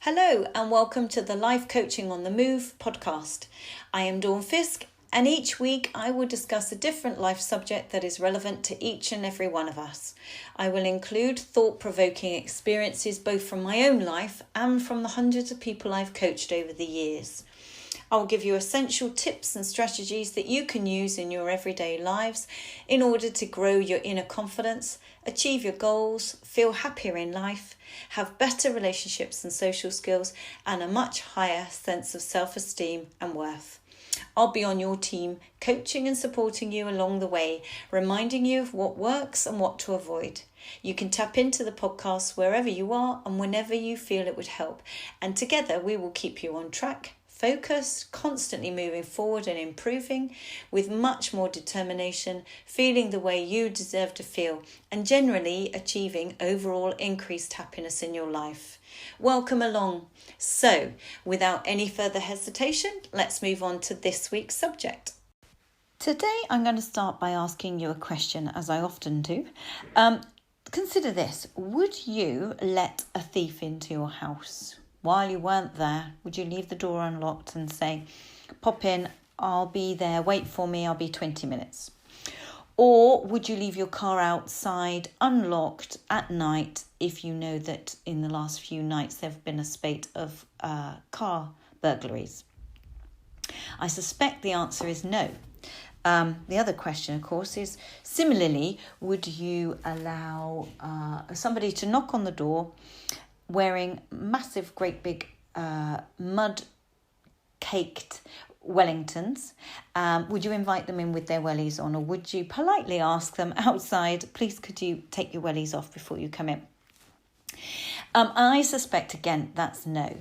Hello and welcome to the Life Coaching on the Move podcast. I am Dawn Fiske, and each week I will discuss a different life subject that is relevant to each and every one of us. I will include thought-provoking experiences both from my own life and from the hundreds of people I've coached over the years. I will give you essential tips and strategies that you can use in your everyday lives in order to grow your inner confidence, achieve your goals, feel happier in life, have better relationships and social skills, and a much higher sense of self-esteem and worth. I'll be on your team, coaching and supporting you along the way, reminding you of what works and what to avoid. You can tap into the podcast wherever you are and whenever you feel it would help. And together we will keep you on track, focused, constantly moving forward and improving with much more determination, feeling the way you deserve to feel, and generally achieving overall increased happiness in your life. Welcome along. So, without any further hesitation, let's move on to this week's subject. Today, I'm going to start by asking you a question, as I often do. Consider this. Would you let a thief into your house? While you weren't there, would you leave the door unlocked and say, pop in, I'll be there, wait for me, I'll be 20 minutes? Or would you leave your car outside unlocked at night if you know that in the last few nights there have been a spate of car burglaries? I suspect the answer is no. The other question, of course, is similarly, would you allow somebody to knock on the door wearing massive, great big mud-caked Wellingtons? Would you invite them in with their wellies on, or would you politely ask them outside, please could you take your wellies off before you come in? I suspect, again, that's no.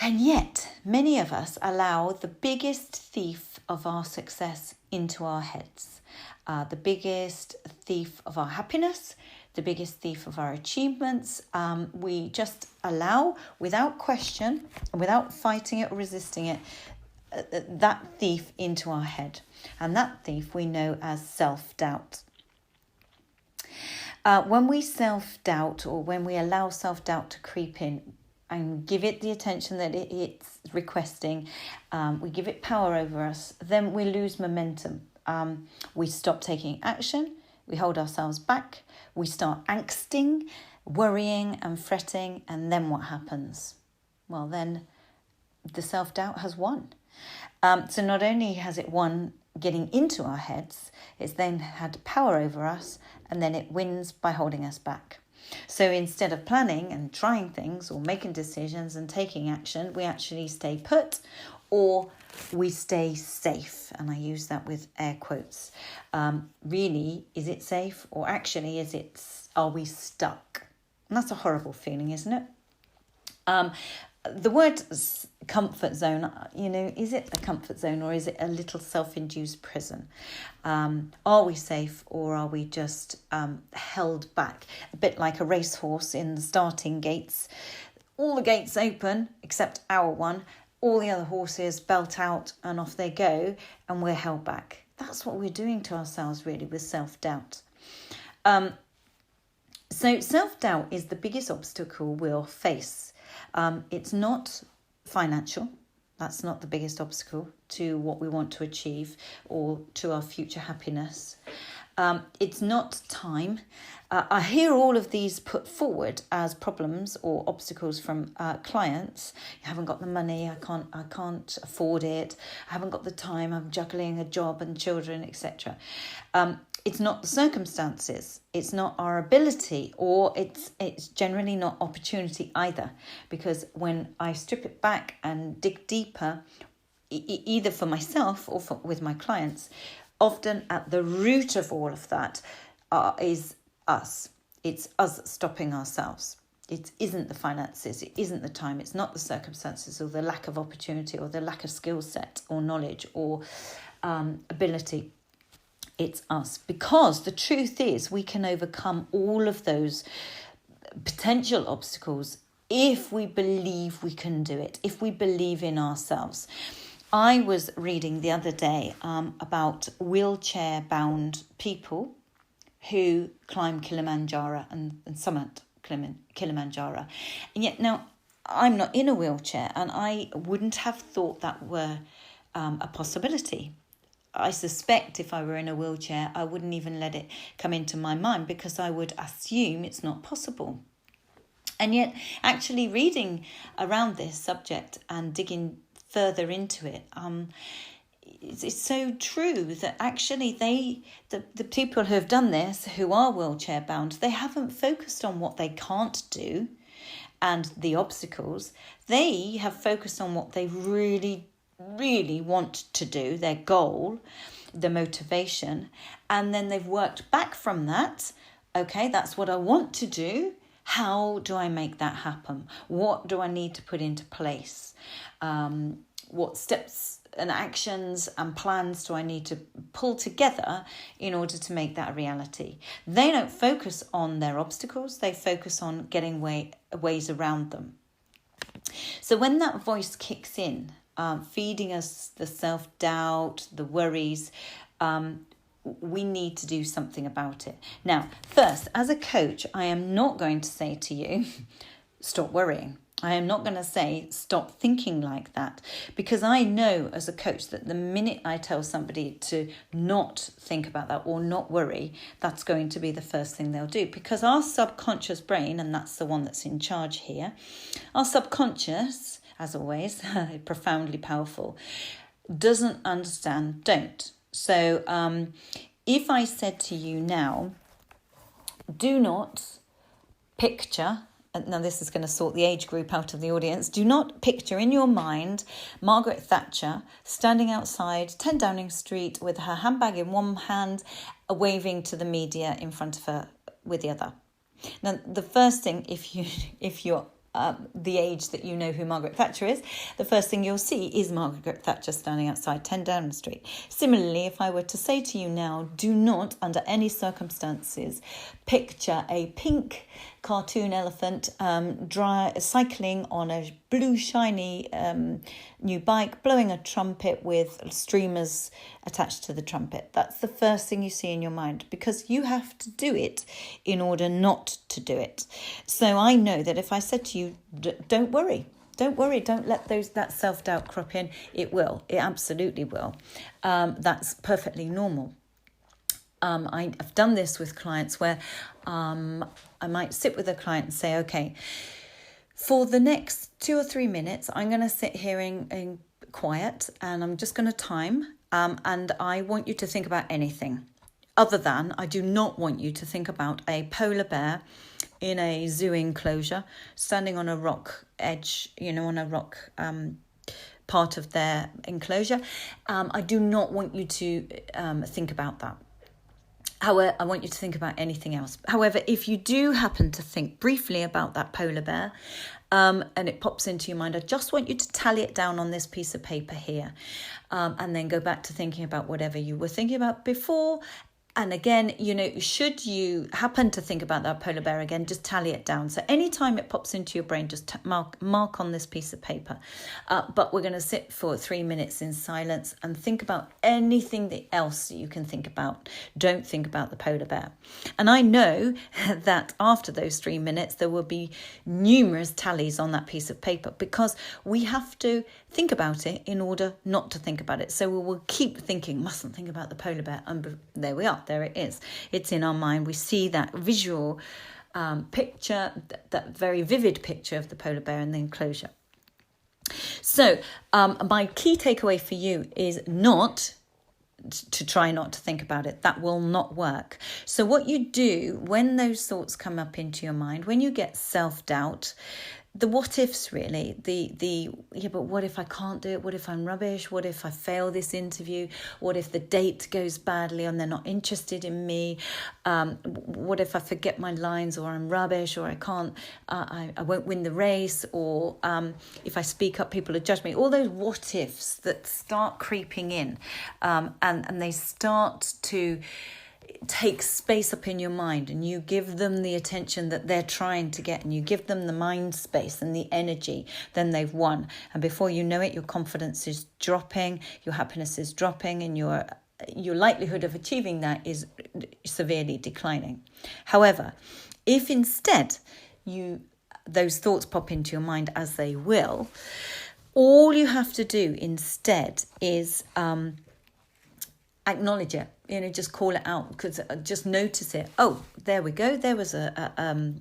And yet, many of us allow the biggest thief of our success into our heads, the biggest thief of our happiness, the biggest thief of our achievements. We just allow, without question, without fighting it or resisting it, that thief into our head. And that thief we know as self-doubt. When we self-doubt, or when we allow self-doubt to creep in and give it the attention that it's requesting, we give it power over us, then we lose momentum. We stop taking action. We hold ourselves back, we start angsting, worrying and fretting, and then what happens? Well, then the self-doubt has won. So not only has it won getting into our heads, it's then had power over us, and then it wins by holding us back. So instead of planning and trying things or making decisions and taking action, we actually stay put, or we stay safe. And I use that with air quotes. Really, is it safe? Or actually, are we stuck? And that's a horrible feeling, isn't it? The word comfort zone, is it a comfort zone, or is it a little self-induced prison? Are we safe, or are we just held back? A bit like a racehorse in the starting gates. All the gates open except our one. All the other horses belt out and off they go, and we're held back. That's what we're doing to ourselves, really, with self-doubt. So self-doubt is the biggest obstacle we'll face. It's not financial. That's not the biggest obstacle to what we want to achieve or to our future happiness. It's not time. I hear all of these put forward as problems or obstacles from clients. I haven't got the money, I can't afford it, I haven't got the time, I'm juggling a job and children, etc. It's not the circumstances, it's not our ability, or it's generally not opportunity either. Because when I strip it back and dig deeper, either for myself or with my clients, often at the root of all of that is us. It's us stopping ourselves. It isn't the finances, it isn't the time, it's not the circumstances or the lack of opportunity or the lack of skill set or knowledge or ability. It's us. Because the truth is we can overcome all of those potential obstacles if we believe we can do it, if we believe in ourselves. I was reading the other day about wheelchair-bound people who climb Kilimanjaro and summit Kilimanjaro. And yet now I'm not in a wheelchair, and I wouldn't have thought that were a possibility. I suspect if I were in a wheelchair, I wouldn't even let it come into my mind, because I would assume it's not possible. And yet, actually reading around this subject and digging further into it, it's so true that actually the people who have done this, who are wheelchair bound, they haven't focused on what they can't do and the obstacles. They have focused on what they really, really want to do, their goal, the motivation, and then they've worked back from that. Okay, that's what I want to do. How do I make that happen? What do I need to put into place? What steps and actions and plans do I need to pull together in order to make that a reality? They don't focus on their obstacles. They focus on getting ways around them. So when that voice kicks in, feeding us the self-doubt, the worries, we need to do something about it. Now, first, as a coach, I am not going to say to you, stop worrying. I am not going to say, stop thinking like that, because I know as a coach that the minute I tell somebody to not think about that or not worry, that's going to be the first thing they'll do, because our subconscious brain, and that's the one that's in charge here, our subconscious, as always, profoundly powerful, doesn't understand don't. So if I said to you now, do not picture, now this is going to sort the age group out of the audience, do not picture in your mind Margaret Thatcher standing outside 10 Downing Street with her handbag in one hand, waving to the media in front of her with the other. Now, the first thing, if you're the age that you know who Margaret Thatcher is, the first thing you'll see is Margaret Thatcher standing outside 10 Downing Street. Similarly, if I were to say to you now, do not, under any circumstances, picture a pink cartoon elephant cycling on a blue shiny new bike, blowing a trumpet with streamers attached to the trumpet. That's the first thing you see in your mind, because you have to do it in order not to do it. So I know that if I said to you, don't worry, don't let that self-doubt crop in. It absolutely will. That's perfectly normal. I've done this with clients where I might sit with a client and say, okay, for the next 2 or 3 minutes, I'm going to sit here in quiet, and I'm just going to time, and I want you to think about anything other than, I do not want you to think about a polar bear in a zoo enclosure standing on a rock edge, on a rock part of their enclosure. I do not want you to think about that. However, I want you to think about anything else. However, if you do happen to think briefly about that polar bear, and it pops into your mind, I just want you to tally it down on this piece of paper here, and then go back to thinking about whatever you were thinking about before. And again, should you happen to think about that polar bear again, just tally it down. So anytime it pops into your brain, just mark on this piece of paper. But we're going to sit for 3 minutes in silence and think about anything else that you can think about. Don't think about the polar bear. And I know that after those 3 minutes, there will be numerous tallies on that piece of paper, because we have to think about it in order not to think about it. So we will keep thinking, mustn't think about the polar bear. And there we are. There it is. It's in our mind. We see that visual picture, that very vivid picture of the polar bear in the enclosure. So my key takeaway for you is not to try not to think about it. That will not work. So what you do when those thoughts come up into your mind, when you get self-doubt, the what ifs really, but what if I can't do it? What if I'm rubbish? What if I fail this interview? What if the date goes badly and they're not interested in me? What if I forget my lines, or I'm rubbish, or I can't, I won't win the race, or if I speak up, people will judge me. All those what ifs that start creeping in, and they start to take space up in your mind, and you give them the attention that they're trying to get, and you give them the mind space and the energy, then they've won. And before you know it, your confidence is dropping, your happiness is dropping, and your likelihood of achieving that is severely declining. However, if instead you those thoughts pop into your mind, as they will, all you have to do instead is acknowledge it. Just call it out, because just notice it. Oh, there we go. There was a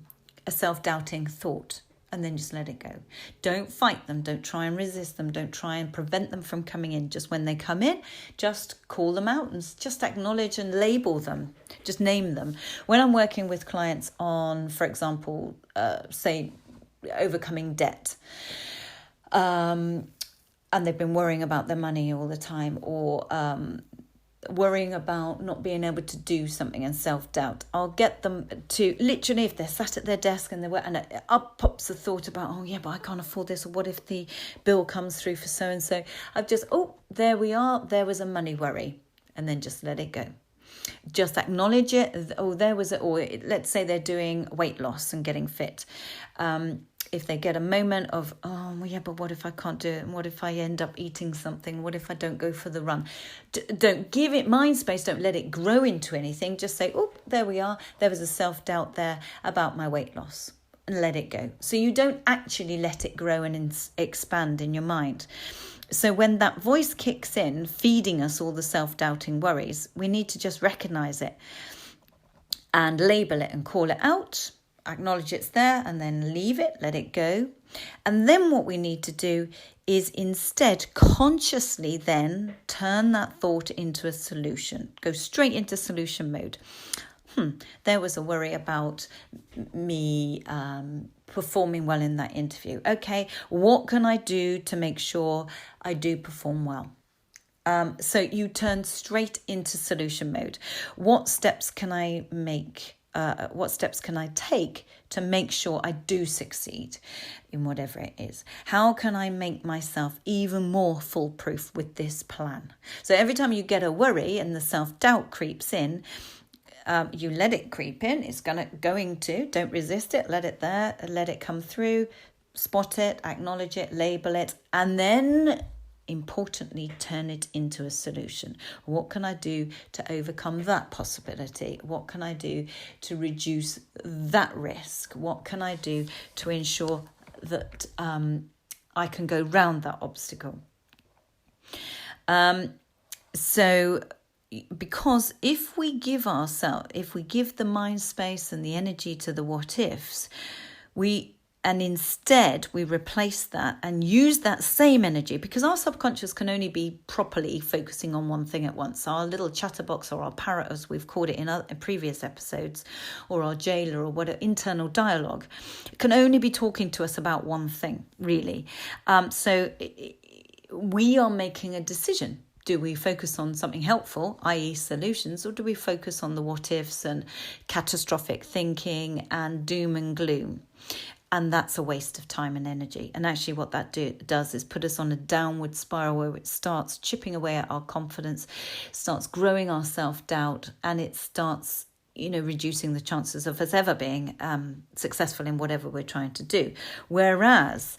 self-doubting thought. And then just let it go. Don't fight them. Don't try and resist them. Don't try and prevent them from coming in. Just when they come in, just call them out and just acknowledge and label them. Just name them. When I'm working with clients on, for example, say, overcoming debt, and they've been worrying about their money all the time, or worrying about not being able to do something and self-doubt, I'll get them to literally, if they're sat at their desk and up pops the thought about, oh yeah, but I can't afford this, or what if the bill comes through for so-and-so, I've just, there we are, there was a money worry, and then just let it go. Just acknowledge it. Or let's say they're doing weight loss and getting fit. If they get a moment of, oh, well, yeah, but what if I can't do it? And what if I end up eating something? What if I don't go for the run? Don't give it mind space. Don't let it grow into anything. Just say, oh, there we are. There was a self-doubt there about my weight loss, and let it go. So you don't actually let it grow and expand in your mind. So when that voice kicks in, feeding us all the self-doubting worries, we need to just recognize it and label it and call it out. Acknowledge it's there, and then leave it, let it go. And then what we need to do is instead consciously then turn that thought into a solution. Go straight into solution mode. There was a worry about me performing well in that interview. Okay, what can I do to make sure I do perform well? So you turn straight into solution mode. What steps can I make? What steps can I take to make sure I do succeed in whatever it is? How can I make myself even more foolproof with this plan? So every time you get a worry and the self-doubt creeps in, you let it creep in. It's going to. Don't resist it. Let it there. Let it come through. Spot it. Acknowledge it. Label it. And then, importantly, turn it into a solution. What can I do to overcome that possibility? What can I do to reduce that risk? What can I do to ensure that I can go round that obstacle? Because if we give the mind space and the energy to the what ifs, and instead we replace that and use that same energy, because our subconscious can only be properly focusing on one thing at once. Our little chatterbox, or our parrot, as we've called it in previous episodes, or our jailer, or whatever, internal dialogue, can only be talking to us about one thing, really. So we are making a decision. Do we focus on something helpful, i.e. solutions, or do we focus on the what ifs and catastrophic thinking and doom and gloom? And that's a waste of time and energy. And actually what that does is put us on a downward spiral where it starts chipping away at our confidence, starts growing our self-doubt, and it starts reducing the chances of us ever being successful in whatever we're trying to do. Whereas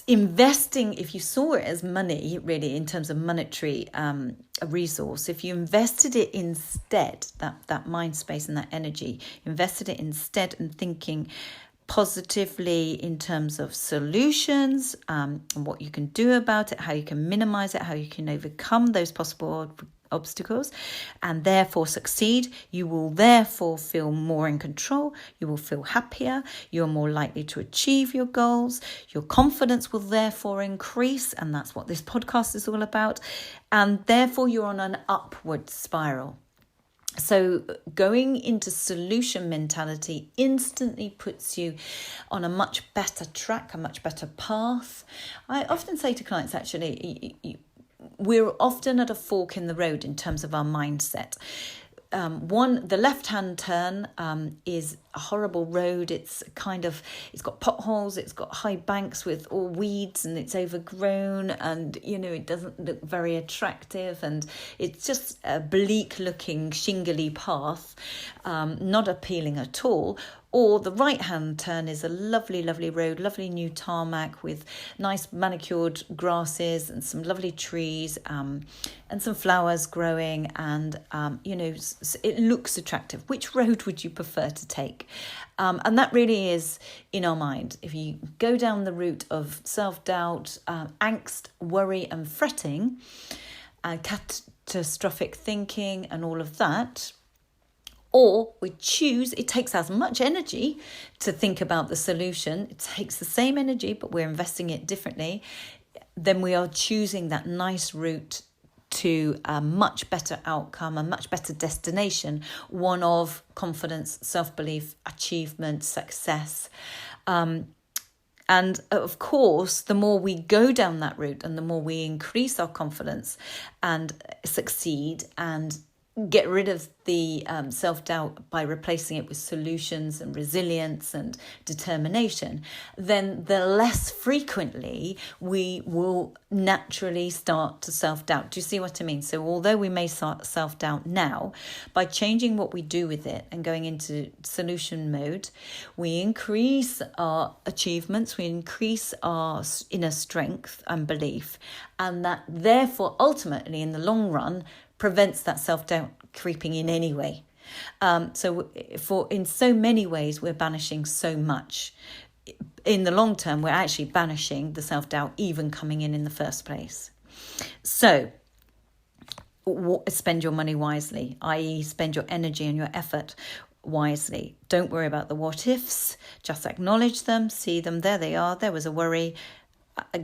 investing, if you saw it as money, really, in terms of monetary a resource, if you invested it instead, that mind space and that energy, invested it instead in thinking positively in terms of solutions, and what you can do about it, how you can minimize it, how you can overcome those possible obstacles and therefore succeed, you will therefore feel more in control, you will feel happier, you're more likely to achieve your goals, your confidence will therefore increase, and that's what this podcast is all about, and therefore you're on an upward spiral. So going into solution mentality instantly puts you on a much better track, a much better path. I often say to clients, actually, we're often at a fork in the road in terms of our mindset. The left-hand turn is a horrible road. It's got potholes, it's got high banks with all weeds, and it's overgrown, and it doesn't look very attractive, and it's just a bleak-looking shingly path, not appealing at all. Or the right-hand turn is a lovely, lovely road, lovely new tarmac with nice manicured grasses and some lovely trees and some flowers growing, and, it looks attractive. Which road would you prefer to take? And that really is in our mind. If you go down the route of self-doubt, angst, worry and fretting, catastrophic thinking and all of that, or we choose, it takes as much energy to think about the solution. It takes the same energy, but we're investing it differently. Then we are choosing that nice route to a much better outcome, a much better destination, one of confidence, self-belief, achievement, success. And of course, the more we go down that route and the more we increase our confidence and succeed and get rid of the self-doubt by replacing it with solutions and resilience and determination, then the less frequently we will naturally start to self-doubt. Do you see what I mean? So although we may start self-doubt now, by changing what we do with it and going into solution mode, we increase our achievements, we increase our inner strength and belief, and that therefore ultimately in the long run prevents that self-doubt creeping in anyway. So in so many ways, we're banishing so much. In the long term, we're actually banishing the self-doubt even coming in the first place. So spend your money wisely, i.e. spend your energy and your effort wisely. Don't worry about the what ifs, just acknowledge them, see them, there they are, there was a worry.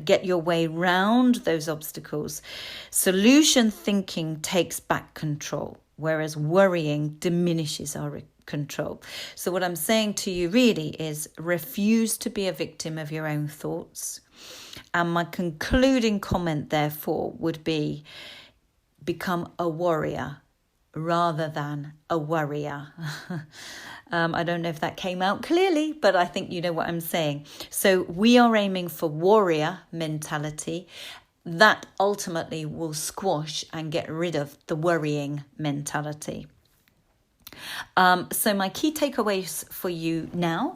Get your way round those obstacles. Solution thinking takes back control, whereas worrying diminishes our control. So what I'm saying to you really is refuse to be a victim of your own thoughts. And my concluding comment, therefore, would be become a warrior rather than a worrier. I don't know if that came out clearly, but I think you know what I'm saying. So we are aiming for warrior mentality. That ultimately will squash and get rid of the worrying mentality. So my key takeaways for you now,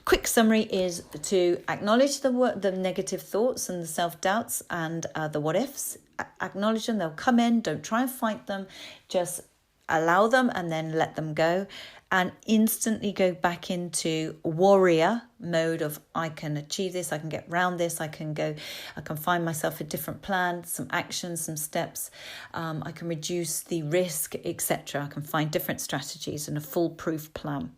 quick summary is to acknowledge the negative thoughts and the self-doubts and the what-ifs. Acknowledge them, they'll come in, don't try and fight them, just allow them and then let them go, and instantly go back into warrior mode of I can achieve this, I can get around this, I can find myself a different plan, some actions, some steps, I can reduce the risk, etc. I can find different strategies and a foolproof plan.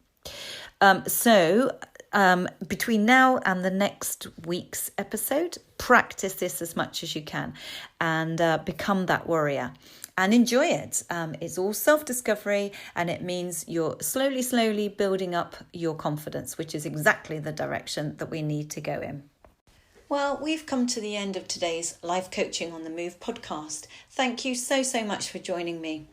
Between now and the next week's episode, practice this as much as you can and become that warrior and enjoy it. It's all self-discovery, and it means you're slowly building up your confidence, which is exactly the direction that we need to go in. Well, we've come to the end of today's Life Coaching on the Move podcast. Thank you so much for joining me.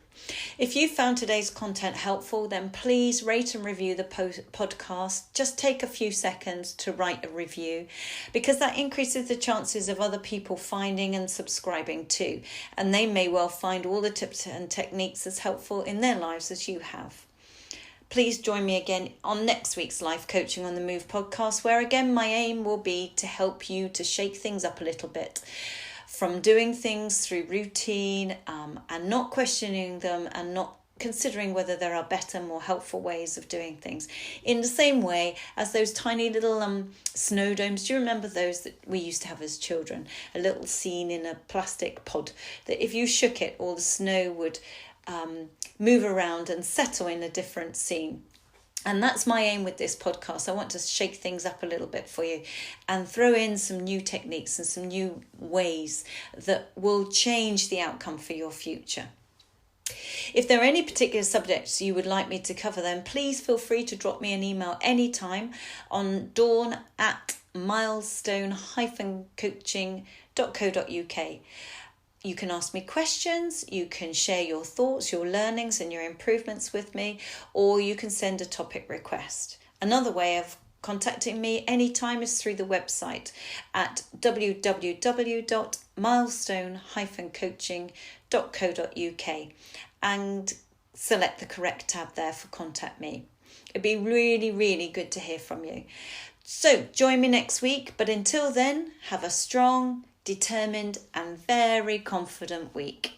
If you found today's content helpful, then please rate and review the podcast. Just take a few seconds to write a review, because that increases the chances of other people finding and subscribing too. And they may well find all the tips and techniques as helpful in their lives as you have. Please join me again on next week's Life Coaching on the Move podcast, where again my aim will be to help you to shake things up a little bit. From doing things through routine and not questioning them and not considering whether there are better, more helpful ways of doing things. In the same way as those tiny little snow domes. Do you remember those that we used to have as children? A little scene in a plastic pod that if you shook it, all the snow would move around and settle in a different scene. And that's my aim with this podcast. I want to shake things up a little bit for you and throw in some new techniques and some new ways that will change the outcome for your future. If there are any particular subjects you would like me to cover, then please feel free to drop me an email anytime on dawn@milestone-coaching.co.uk. You can ask me questions, you can share your thoughts, your learnings and your improvements with me, or you can send a topic request. Another way of contacting me anytime is through the website at www.milestone-coaching.co.uk and select the correct tab there for Contact Me. It'd be really, really good to hear from you. So join me next week, but until then, have a strong, determined and very confident week.